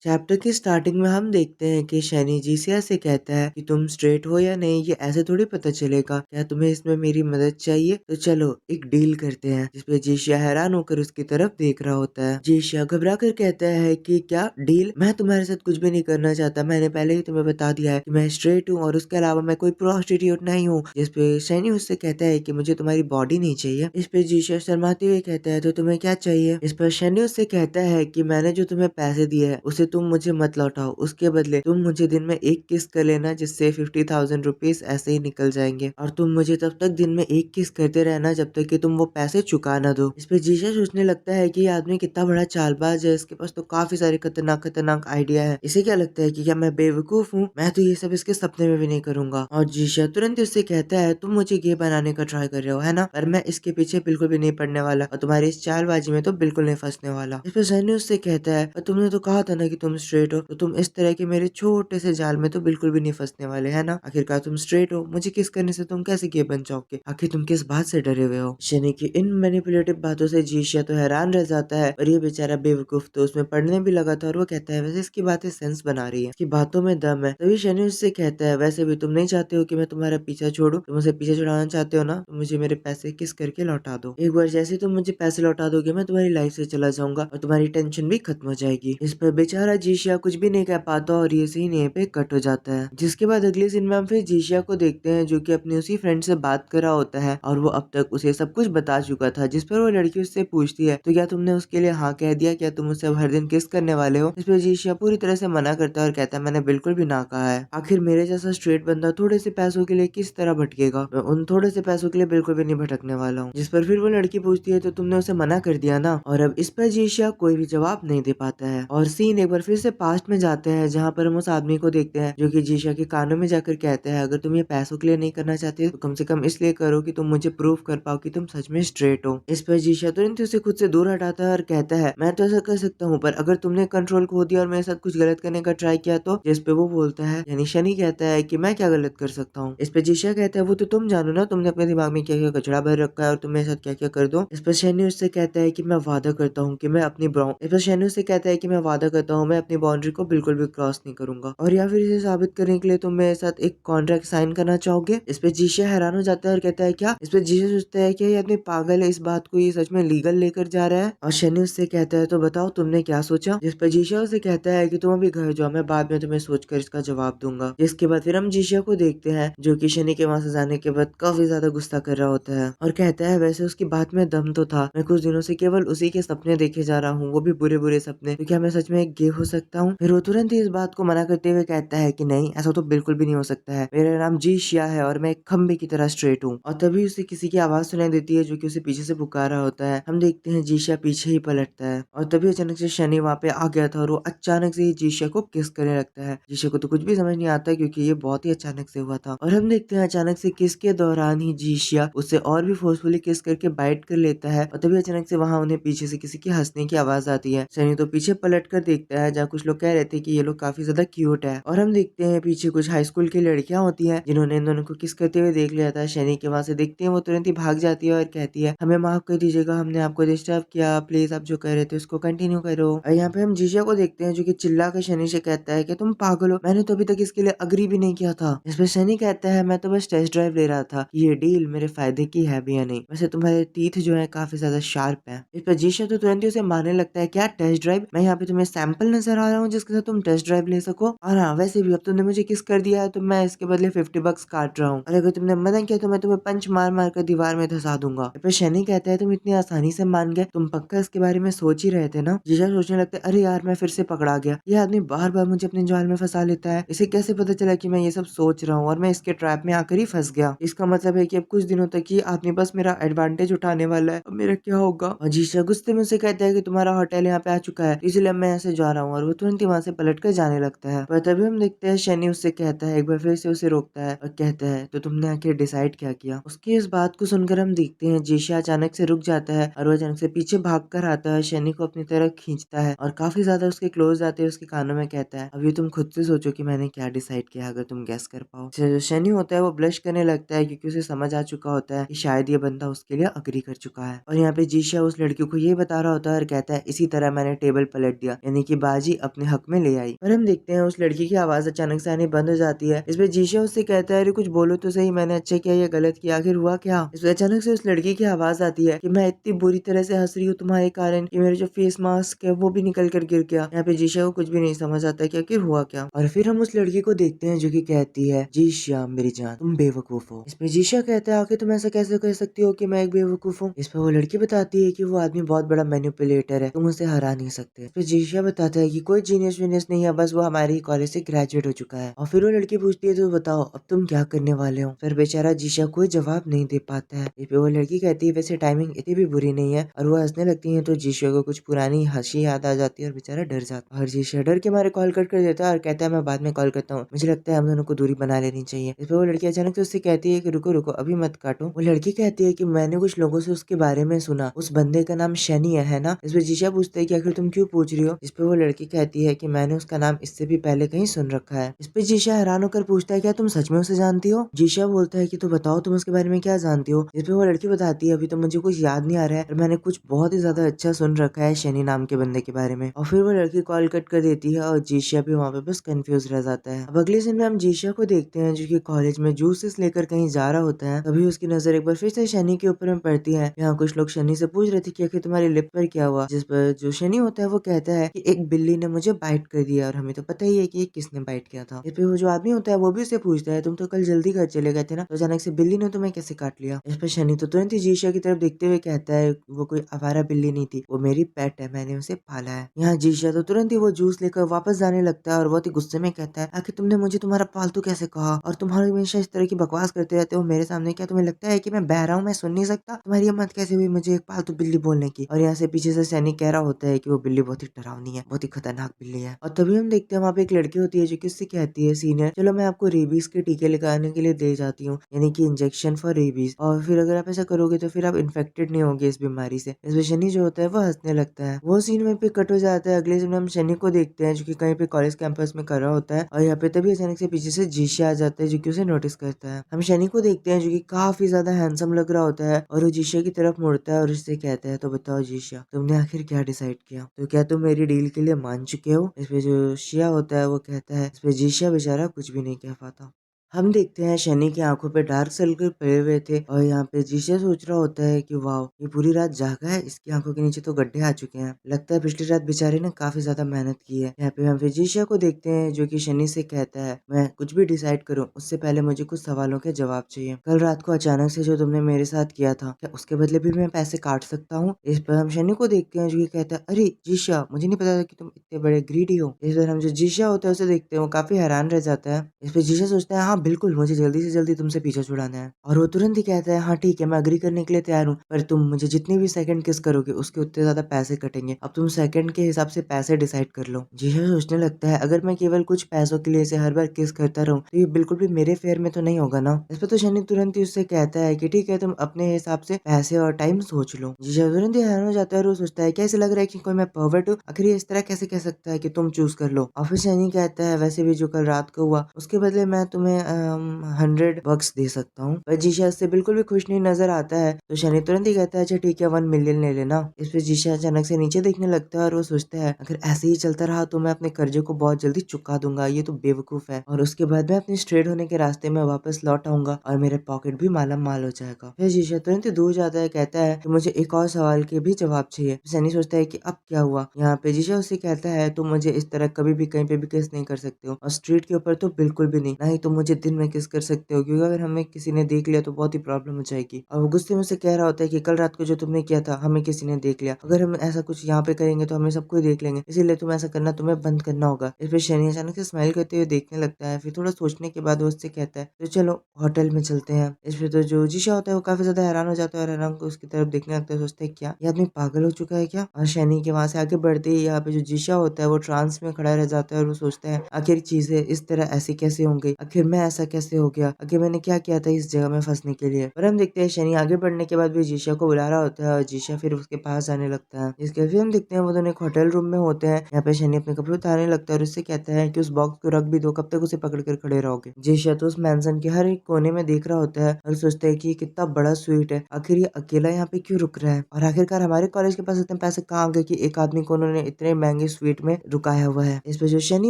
Chapter की starting में हम देखते हैं कि शनि जीसिया से कहता है कि तुम स्ट्रेट हो या नहीं ये ऐसे थोड़ी पता चलेगा, क्या तुम्हें इसमें मेरी मदद चाहिए? तो चलो एक डील करते हैं। जिसपे जीशिया हैरान होकर उसकी तरफ देख रहा होता है। जीशिया घबरा कर कहता है कि क्या डील? मैं तुम्हारे साथ कुछ भी नहीं करना चाहता, मैंने पहले ही तुम्हें बता दिया है कि मैं स्ट्रेट हूँ और उसके अलावा मैं कोई प्रोस्टिट्यूट नहीं हूँ। जिसपे शनि उससे कहता है कि मुझे तुम्हारी बॉडी नहीं चाहिए। इस पे जीशिया शर्माते हुए कहता है तो तुम्हें क्या चाहिए? इस पर शनि उससे कहता है कि मैंने जो तुम्हें पैसे दिए है उसे तुम मुझे मत लौटाओ, उसके बदले तुम मुझे दिन में एक किस कर लेना, जिससे 50,000 रुपीज ऐसे ही निकल जाएंगे और तुम मुझे तब तक दिन में एक किस करते रहना जब तक कि तुम वो पैसे चुका ना दो। इस पे जीशा सोचने लगता है कि ये आदमी कितना बड़ा चालबाज है, इसके पास तो काफी सारे खतरनाक खतरनाक आइडिया है। इसे क्या लगता है कि क्या मैं बेवकूफ हूँ? मैं तो ये सब इसके सपने में भी नहीं करूंगा। और जीशा तुरंत उससे कहता है तुम मुझे गे बनाने का ट्राई कर रहे हो है ना, पर मैं इसके पीछे बिल्कुल भी नहीं पड़ने वाला और तुम्हारी इस चालबाजी में तो बिल्कुल नहीं फंसने वाला। इस पर सैनी उससे कहता है पर तुमने तो कहा था ना कि तुम स्ट्रेट हो, तो तुम इस तरह के मेरे छोटे से जाल में तो बिल्कुल भी नहीं फंसने वाले है ना। आखिरकार तुम स्ट्रेट हो, मुझे किस करने से तुम कैसे गे बन जाओगे? आखिर तुम किस बात से डरे हुए हो? शनि की इन मैनिपुलेटिव बातों से जीशिया तो हैरान रह जाता है और ये बेचारा बेवकूफ तो उसमें पढ़ने भी लगा था और वो कहता है वैसे इसकी बातें सेंस बना रही है, इसकी बातों में दम है। तभी शनि उससे कहता है वैसे भी तुम नहीं चाहते हो कि मैं तुम्हारा पीछा छोड़ू, तुम उसे पीछे छुड़ाना चाहते हो ना, तो मुझे मेरे पैसे किस करके लौटा दो। एक बार जैसे तुम मुझे पैसे लौटा दोगे मैं तुम्हारी लाइफ से चला जाऊंगा और तुम्हारी टेंशन भी खत्म हो जाएगी। इस पर बेचारा जीशिया कुछ भी नहीं कह पाता और ये सीन यहीं पे कट हो जाता है। जिसके बाद अगले सीन में हम फिर जीशिया को देखते हैं जो कि अपनी उसी फ्रेंड से बात कर रहा होता है और वो अब तक उसे सब कुछ बता चुका था। जिस पर वो लड़की उससे पूछती है तो क्या तुमने उसके लिए हाँ कह दिया, क्या तुम उससे अब हर दिन किस करने वाले हो? इस पर जीशिया पूरी तरह से मना करता है और कहता है मैंने बिल्कुल भी ना कहा है। आखिर मेरे जैसा स्ट्रेट बंदा थोड़े से पैसों के लिए किस तरह भटकेगा? मैं उन थोड़े से पैसों के लिए बिल्कुल भी नहीं भटकने वाला हूँ। जिस पर फिर वो लड़की पूछती है तो तुमने उसे मना कर दिया ना, और अब इस पर जीशिया कोई भी जवाब नहीं दे पाता है। और सीन एक बार फिर से पास्ट में जाते हैं जहाँ पर हम उस आदमी को देखते हैं जो कि जीशिया के कानों में जाकर कहता है अगर तुम ये पैसों के लिए नहीं करना चाहते तो कम से कम इसलिए करो कि तुम मुझे प्रूव कर पाओ कि तुम सच में स्ट्रेट हो। इस पर जीशिया तुरंत ही उसे खुद से दूर हटाता है और कहता है मैं तो ऐसा कर सकता हूँ, पर अगर तुमने कंट्रोल खो दिया और मेरे साथ कुछ गलत करने का ट्राई किया तो? जिस पे वो बोलता है यानी शनि कहता है कि मैं क्या गलत कर सकता हूँ? इस पे जीशिया कहता है वो तो तुम जानो ना, तुमने अपने दिमाग में क्या क्या कचरा भर रखा है और तुम मेरे साथ क्या क्या कर दो। इस पर शनि उससे कहता है कि मैं वादा करता हूँ कि मैं अपनी इस पर शनि उससे कहता है कि मैं वादा करता हूँ मैं अपनी बाउंड्री को बिल्कुल भी क्रॉस नहीं करूंगा। और या फिर इसे साबित करने के लिए तुम मेरे साथ एक कॉन्ट्रैक्ट साइन करना चाहोगे? इस पे जीशिया हैरान हो जाता है और कहता है क्या? इस पे जीशिया सोचता है कि ये आदमी पागल है, इस बात को ये सच में लीगल लेकर जा रहा है। और शनि उससे कहता है तो बताओ तुमने क्या सोचा? जिस पर जीशिया उसे कहता है कि तुम अभी घर जाओ, मैं बाद में तुम्हें सोचकर इसका जवाब दूंगा। जिसके बाद फिर हम जीशिया को देखते हैं जो कि शनि के वहां से जाने के बाद काफी ज्यादा गुस्सा कर रहा होता है और कहता है वैसे उसकी बात में दम तो था, मैं कुछ दिनों से केवल उसी के सपने देखे जा रहा हूँ, वो भी बुरे बुरे सपने, तो क्या मैं सच में एक गे हो सकता हूँ? फिर वो तुरंत ही इस बात को मना करते हुए कहता है कि नहीं ऐसा तो बिल्कुल भी नहीं हो सकता है, मेरा नाम जीशिया है और मैं एक खंबे की तरह स्ट्रेट हूँ। और तभी उसे किसी की आवाज सुनाई देती है जो कि उसे पीछे से पुकार रहा होता है। हम देखते हैं जीशिया पीछे ही पलटता है और तभी अचानक से शनि वहाँ पे आ गया था और वो अचानक से ही जीशिया को किस करने लगता है। जीशिया को तो कुछ भी समझ नहीं आता क्योंकि ये बहुत ही अचानक से हुआ था। और हम देखते हैं अचानक से किस के दौरान ही जीशिया उसे और भी फोर्सफुली किस करके बाइट कर लेता है और तभी अचानक से वहाँ उन्हें पीछे से किसी की हंसने की आवाज आती है। शनि तो पीछे पलट कर देखता है जहाँ कुछ लोग कह रहे थे कि ये लोग काफी ज्यादा क्यूट है और हम देखते हैं पीछे कुछ हाई स्कूल की लड़कियां होती हैं जिन्होंने इन दोनों को किस करते हुए देख लिया था। शनि के वहां से देखते हैं वो तुरंत ही भाग जाती है और कहती है हमें माफ कर दीजिएगा, हमने आपको डिस्टर्ब किया, प्लीज आप जो कह रहे थे उसको कंटिन्यू करो। और यहाँ पे हम जीशिया को देखते हैं जो कि चिल्ला कर शनि से कहता है कि तुम पागल हो, मैंने तो अभी तक इसके लिए अग्री भी नहीं किया था। इस पर शनि कहता है मैं तो बस टेस्ट ड्राइव ले रहा था, ये डील मेरे फायदे की है भी या नहीं, वैसे तुम्हारे टीथ जो है काफी ज्यादा शार्प है। इस पर जीशिया तो तुरंत ही उसे मारने लगता है क्या टेस्ट ड्राइव, मैं यहाँ पे तुम्हें सैंपल नजर आ रहा हूँ जिसके साथ तुम टेस्ट ड्राइव ले सको। और हाँ वैसे भी अब तुमने मुझे किस कर दिया है तो मैं इसके बदले 50 bucks काट रहा हूँ और अगर तुमने मना किया तो मैं तुम्हें पंच मार मार कर दीवार में धंसा दूंगा। फिर शनि कहता है तुम इतनी आसानी से मान गए, तुम पक्का इसके बारे में सोच ही रहे थे ना? जीशा सोचने लगता है अरे यार मैं फिर से पकड़ा गया, ये आदमी बार बार मुझे अपने जाल में फंसा लेता है, इसे कैसे पता चला कि मैं ये सब सोच रहा हूँ और मैं इसके ट्रैप में आकर ही फंस गया। इसका मतलब है कि अब कुछ दिनों तक ये आदमी बस मेरा एडवांटेज उठाने वाला है, अब मेरा क्या होगा? और जीशा गुस्से में उसे कहता है कि तुम्हारा होटल यहाँ पे आ चुका है इसलिए मैं ऐसे जा रहा हूँ और वो तुरंत ही वहाँ से पलट कर जाने लगता है। पर तभी हम देखते हैं शनि उससे कहता है, एक बार फिर से उसे रोकता है और कहता है तो तुमने आखिर डिसाइड क्या किया? उसकी इस बात को सुनकर हम देखते हैं जीशा अचानक से रुक जाता है और वो अचानक से पीछे भाग कर आता है, शनि को अपनी तरफ खींचता है और काफी ज्यादा उसके क्लोज आते हैं, उसके कानों में कहता है अभी तुम खुद से सोचो कि मैंने क्या डिसाइड किया, अगर तुम गेस कर पाओ। जो शनि होता है वो ब्लश करने लगता है क्योंकि उसे समझ आ चुका होता है कि शायद ये बंदा उसके लिए अग्री कर चुका है। और यहाँ पे जीशा उस लड़की को ये बता रहा होता है और कहता है इसी तरह मैंने टेबल पलट दिया, यानी कि बाजी अपने हक में ले आई। और हम देखते हैं उस लड़की की आवाज अचानक से आनी बंद हो जाती है। इस पे जीशा उससे कहता है, अरे कुछ बोलो तो सही, मैंने अच्छा किया या गलत किया, आखिर हुआ क्या? इस पे अचानक से उस लड़की की आवाज आती है कि मैं इतनी बुरी तरह से हंस रही हूँ तुम्हारे कारण कि मेरे जो फेस मास्क है वो भी निकल कर गिर गया। यहाँ पे जीशा को कुछ भी नहीं समझ आता कि आखिर हुआ क्या। और फिर हम उस लड़की को देखते हैं जो कि कहती है, जीशा मेरी जान तुम बेवकूफ हो। इस पे जीशा कहता है, आखिर तुम ऐसा कैसे कह सकती हो कि मैं एक बेवकूफ हूँ? इस पे वो लड़की बताती है कि वो आदमी बहुत बड़ा मैनिपुलेटर है, तुम उसे हरा नहीं सकते। फिर जीशा बताता है कि कोई जीनियस वीनियस नहीं है, बस वो हमारे ही कॉलेज से ग्रेजुएट हो चुका है। और फिर वो लड़की पूछती है, तो बताओ अब तुम क्या करने वाले हो? फिर बेचारा जीशा कोई जवाब नहीं दे पाता है। इस पे वो लड़की कहती है, वैसे टाइमिंग इतनी भी बुरी नहीं है। और वो हंसने लगती है तो जीशा को कुछ पुरानी हंसी याद आ जाती है और बेचारा डर जाता है। और जीशा डर के मारे कॉल कट कर देता है और कहता है, मैं बाद में कॉल करता हूँ, मुझे लगता है हम दोनों को दूरी बना लेनी चाहिए। इस पे वो लड़की अचानक से उससे कहती है कि रुको रुको अभी मत काटो। वो लड़की कहती है कि मैंने कुछ लोगों से उसके बारे में सुना, उस बंदे का नाम शनि है ना? इस पे जीशा पूछता है कि आखिर तुम क्यों पूछ रही हो? इस पे वो लड़की कहती है कि मैंने उसका नाम इससे भी पहले कहीं सुन रखा है। इस पे जीशा हैरान होकर पूछता है, क्या तुम सच में उसे जानती हो? जीशा बोलता है कि तो बताओ तुम उसके बारे में क्या जानती हो? इस पे वो लड़की बताती है, अभी तो मुझे कुछ याद नहीं आ रहा है और मैंने कुछ बहुत ही ज्यादा अच्छा सुन रखा है शनि नाम के बंदे के बारे में। और फिर वो लड़की कॉल कट कर देती है और जीशा भी वहाँ पे बस कंफ्यूज रह जाता है। अब अगले दिन में हम जीशा को देखते हैं जो कि कॉलेज में जूसेस लेकर कहीं जा रहा होता है। तभी उसकी नजर एक बार फिर से शनि के ऊपर में पड़ती है। यहाँ कुछ लोग शनि से पूछ रहे थे कि आखिर तुम्हारी लिप पर क्या हुआ? जिस पर जो शनि होता है वो कहता है कि एक बिल्ली ने मुझे बाइट कर दिया और हमें तो पता ही है कि ये किसने बाइट किया था। इस पे वो जो आदमी होता है वो भी उसे पूछता है, तुम तो कल जल्दी घर चले गए थे ना, तो अचानक से बिल्ली ने तुम्हें कैसे काट लिया? इस पर शनि तो तुरंत ही जीशा की तरफ देखते हुए कहता है, वो कोई आवारा बिल्ली नहीं थी, वो मेरी पेट है, मैंने उसे पाला है। यहाँ जीशा तो तुरंत ही वो जूस लेकर वापस जाने लगता है और बहुत ही गुस्से में कहता है, आखिर तुमने मुझे तुम्हारा पालतू कैसे कहा? और तुम्हारे हमेशा इस तरह की बकवास करते रहते हो मेरे सामने, क्या तुम्हें लगता है कि मैं बहरा हूँ, मैं सुन नहीं सकता? तुम्हारी हिम्मत कैसे हुई मुझे एक पालतू बिल्ली बोलने की? और यहाँ से पीछे से सैनिक कह रहा होता है कि वो बिल्ली बहुत ही डरावनी है, बहुत ही खतरनाक बिल्ली है। और तभी हम देखते हैं वहाँ पे एक लड़की होती है जो कि उससे कहती है, सीनियर चलो मैं आपको रेबीज के टीके लगाने के लिए दे जाती हूँ, यानी कि इंजेक्शन फॉर रेबीज, और फिर अगर आप ऐसा करोगे तो फिर आप इन्फेक्टेड नहीं होंगे इस बीमारी से। इसमें शनि जो होता है वो हंसने लगता है। वो सीन वहीं पे कट हो जाता है। अगले दिन हम शनि को देखते हैं जो कि कहीं पे कॉलेज कैंपस में खड़ा होता है और यहाँ पे तभी अचानक से पीछे से जीशा आ जाता है जो कि उसे नोटिस करता है। हम शनि को देखते हैं जो कि काफी ज्यादा हैंडसम लग रहा होता है और वो जीशा की तरफ मुड़ता है और उससे कहता है, तो बताओ जीशा तुमने आखिर क्या डिसाइड किया? तो क्या तुम मेरी डील के लिए मान चुके हो? इस पे जो शिया होता है वो कहता है, इस पे जीशा बेचारा कुछ भी नहीं कह पाता। हम देखते हैं शनि की आंखों पे डार्क सर्कल पड़े हुए थे और यहाँ पे जीशा सोच रहा होता है कि वाह ये पूरी रात जागा है, इसकी आंखों के नीचे तो गड्ढे आ चुके हैं, लगता है पिछली रात बेचारे ने काफी ज्यादा मेहनत की है। यहाँ पे हम फिर जीशा को देखते हैं जो कि शनि से कहता है, मैं कुछ भी डिसाइड करूँ उससे पहले मुझे कुछ सवालों के जवाब चाहिए। कल रात को अचानक से जो तुमने मेरे साथ किया था, क्या उसके बदले भी मैं पैसे काट सकता हूँ? इस पर हम शनि को देखते हैं जो कि कहता है, अरे जीशा मुझे नहीं पता था कि तुम इतने बड़े ग्रीडी हो। इस पर हम जो जीशा होता है उसे देखते हैं वो काफी हैरान रह जाता है। इस पर जीशा सोचता है, हाँ बिल्कुल मुझे जल्दी से जल्दी तुमसे पीछा छुड़ाना है। और वो तुरंत ही कहता है, हाँ ठीक है मैं अग्री करने के लिए तैयार हूँ, पर तुम मुझे जितनी भी सेकंड किस करोगे उसके उतने ज्यादा पैसे कटेंगे, अब तुम सेकंड के हिसाब से पैसे डिसाइड कर लो। जीशा सोचने लगता है, अगर मैं केवल कुछ पैसों के लिए इसे हर बार किस करता रहूं तो ये बिल्कुल भी मेरे फेयर में तो नहीं होगा ना। इस पर तो शनि तुरंत ही उससे कहता है कि ठीक है तुम अपने हिसाब से पैसे और टाइम सोच लो। जीशा तुरंत ही हैरान हो जाता है और वो सोचता है, क्या ऐसे लग रहा है कि कोई मैं परवर्ट हूँ? आखिर ये इस तरह कैसे कह सकता है कि तुम चूज कर लो? और फिर शनि कहता है, वैसे भी जो कल रात को हुआ उसके बदले मैं तुम्हें 100 बक्स दे सकता हूँ। पर जीशा इससे बिल्कुल भी खुश नहीं नजर आता है तो शनि तुरंत ही कहता है, अच्छा ठीक है 1 मिलियन ले लेना। इस पे जीशा अचानक से नीचे देखने लगता है और वो सोचता है, अगर ऐसे ही चलता रहा तो मैं अपने कर्जे को बहुत जल्दी चुका दूंगा, ये तो बेवकूफ है, और उसके बाद मैं अपने स्ट्रेट होने के रास्ते में वापस लौट आऊंगा और मेरे पॉकेट भी माला माल हो जाएगा। फिर जीशा तुरंत ही दूर जाता है, कहता है कि मुझे एक और सवाल के भी जवाब चाहिए। सनी सोचता है कि अब क्या हुआ। यहाँ पे जीशा उससे कहता है, तुम मुझे इस तरह कभी भी कहीं पे भी किस नहीं कर सकते हो और स्ट्रीट के ऊपर तो बिल्कुल भी नहीं, ना ही तुम मुझे दिन में किस कर सकते हो, क्योंकि अगर हमें किसी ने देख लिया तो बहुत ही प्रॉब्लम हो जाएगी। और वो गुस्से में उसे कह रहा होता है कि कल रात को जो तुमने किया था हमें किसी ने देख लिया, अगर हम ऐसा कुछ यहाँ पे करेंगे तो हमें सबको देख लेंगे, इसीलिए तुम ऐसा करना तुम्हें बंद करना होगा। इस पर शनि अचानक से स्माइल करते हुए देखने लगता है, फिर थोड़ा सोचने के बाद वो उससे कहता है, तो चलो होटल में चलते हैं। इस पे तो जो जीशा होता है वो काफी ज्यादा हैरान हो जाता है और हैरान को उसकी तरफ देखने लगता है, सोचता है क्या ये आदमी पागल हो चुका है क्या। और शनि के वहां से आगे बढ़ते ही यहाँ पे जो जीशा होता है वो ट्रांस में खड़ा रह जाता है और वो सोचता है, आखिर चीजें इस तरह ऐसी कैसे हो गई, आखिर मैं ऐसा कैसे हो गया, आगे मैंने क्या किया था इस जगह में फंसने के लिए। और हम देखते हैं शनि आगे बढ़ने के बाद भी जीशा को बुला रहा होता है और जीशा फिर उसके पास जाने लगता है। इसके फिर हम देखते हैं वो दोनों एक होटल रूम में होते हैं। यहाँ पे शनि अपने कपड़े उतारने लगता है और उससे कहता है कि उस बॉक्स को रख भी दो, कब तक उसे पकड़ कर खड़े रहोगे। जीशा तो उस मैंसन के हर एक कोने में देख रहा होता है और सोचता है कि ये कितना बड़ा स्वीट है, आखिर ये अकेला यहाँ पे क्यों रुक रहा है और आखिरकार हमारे कॉलेज के पास इतने पैसे कहाँ आ गए कि एक आदमी को उन्होंने इतने महंगे स्वीट में रुकाया हुआ है। इस पे जो शनि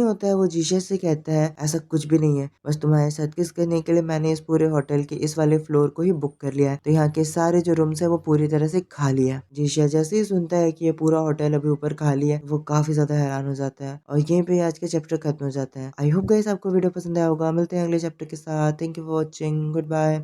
होता है वो जीशा से कहता है ऐसा कुछ भी नहीं है, बस तुम्हारे साथ किस करने के लिए मैंने इस पूरे होटल के इस वाले फ्लोर को ही बुक कर लिया है, तो यहाँ के सारे जो रूम्स है वो पूरी तरह से खाली है। जीशा जैसे ही सुनता है कि ये पूरा होटल अभी ऊपर खाली है वो काफी ज्यादा हैरान हो जाता है और यहीं पे आज का चैप्टर खत्म हो जाता है। आई होप गाइस आपको वीडियो पसंद आया होगा। मिलते हैं अगले चैप्टर के साथ। Thank you for watching. Good bye.